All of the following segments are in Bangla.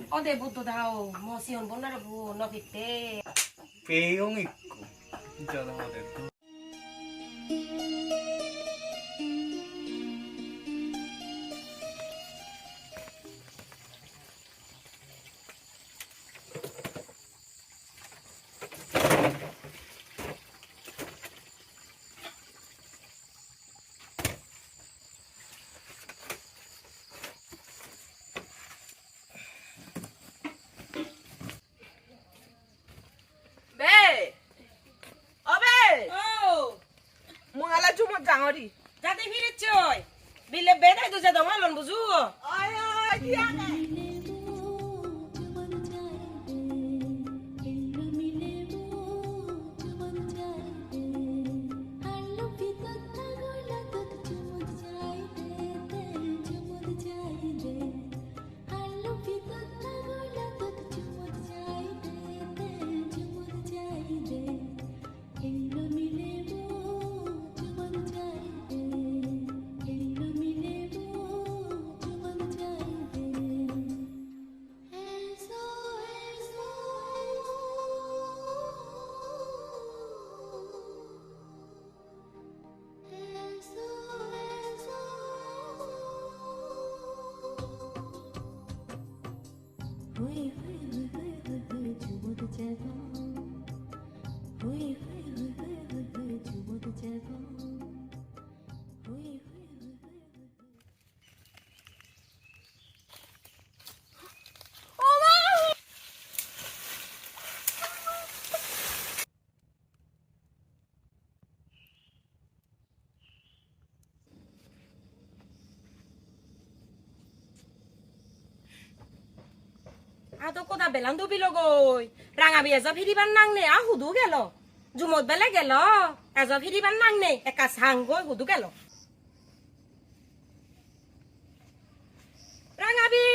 어디 부터 다오 뭐 시원 본나라 부 너비때 배용 있고 진짜 너무 장어리. 자대 피랬죠 빌레 배달 두자 동안론 부주 아야, 미안해. আতো কোথা বেলান দুবি লগই রাঙাবি এজ ফিরিবার নাংনে আ হুদু গেল জুমত বেলে গেল এজ ফিরিবার নাংনে একা সাঙ্গই হুদু গেল রাঙাবি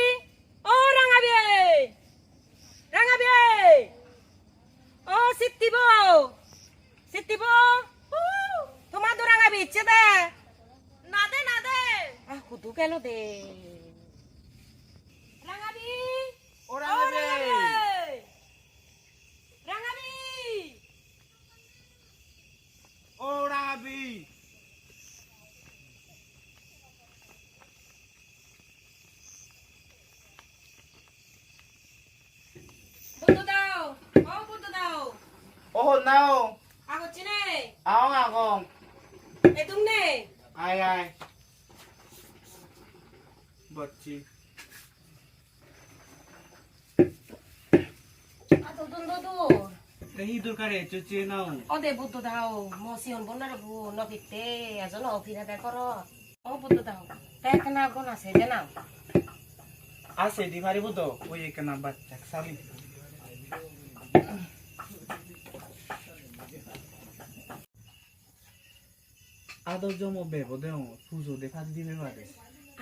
ও রাঙাবি রাঙাবি ও সিত্তিব সিত্তিব তোমার তো রাঙাবি ইচ্ছে দে না দে, না দে। আ হুদু গেল দে রাঙাবি ওরা রাঙাবি ওরা বি বুদ্ধ দাও ও বুদ্ধ দাও ও নাও আগছি নে আং আগং এ তুম নে আয় আয় বচ্চি আতো দুন দো কহি দরকারে চচে নাও অদে বুদ্ধ দাও মসিয়ন বনার বু নবিতে এজন অফিরা দে কর ও বুদ্ধ দাও দেখ না গুণ আছে দে নাও আছে দি পারিব তো ওই এক নাম্বার সালি আদর জমো বেবো দেও পুজো দেখা দিবে পারে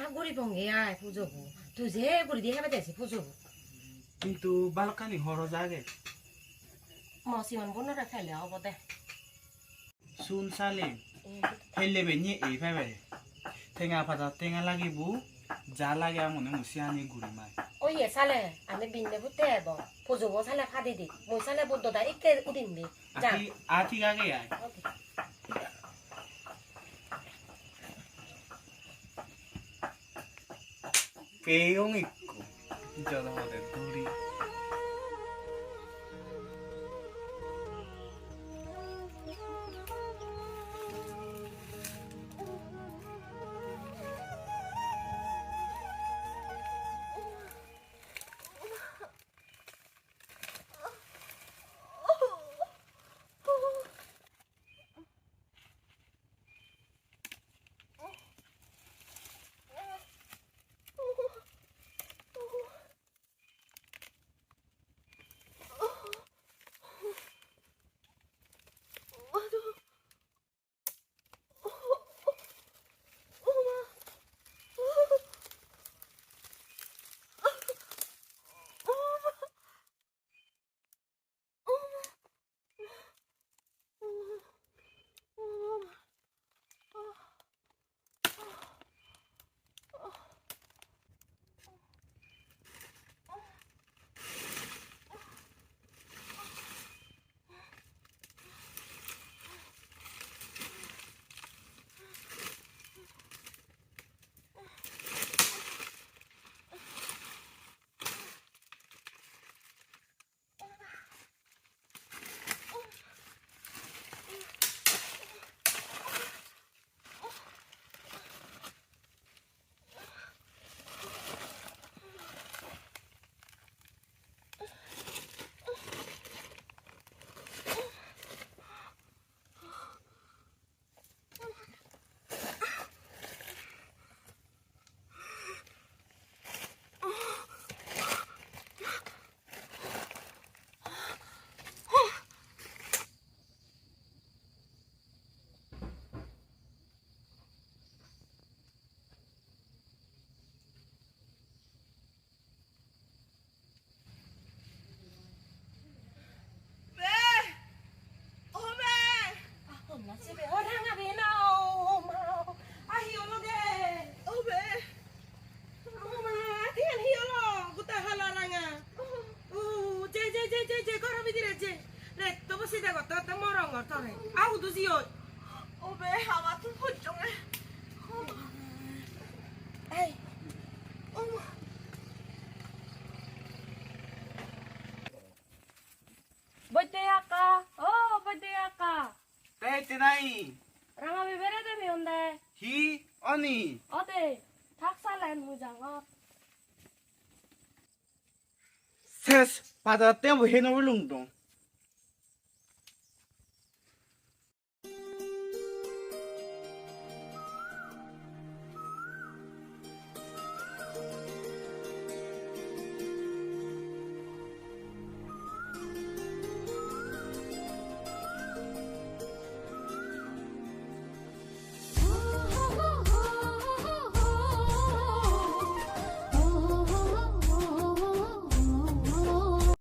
আগুরি ভঙ্গে আয় পুজো বু তুই যে গুড়ি দিয়ে হেবে দেছি পুজো বু কিন্তু বালকানি হর জাগে মসিয়ন বনার ফেলে হব দে শুন সালে ফেললে বে নিয়ে এই ভাবে টেঙা পাতা টেঙা লাগিব যা লাগে মনে মুসিয়ানি গুড়ি মাই ওই এ সালে আমি বিন্দে বুতে এব পুজো বো সালে ফাদি দি মই সালে বুদ্ধ দা ইকে উদিন দি যা আতি আগে আয় ওকে পেয়ং ইকো জলা হতে দূরি 해. 아우도 지요. 오베 하마트 포종에. 에이. 어머. Berdeka. Oh, berdeka. 때 때나이 Ranga bibere de mionde. 히 언니 Ode. Taksalan mujang. 세스 바다 때 뭐 해놓을 롱동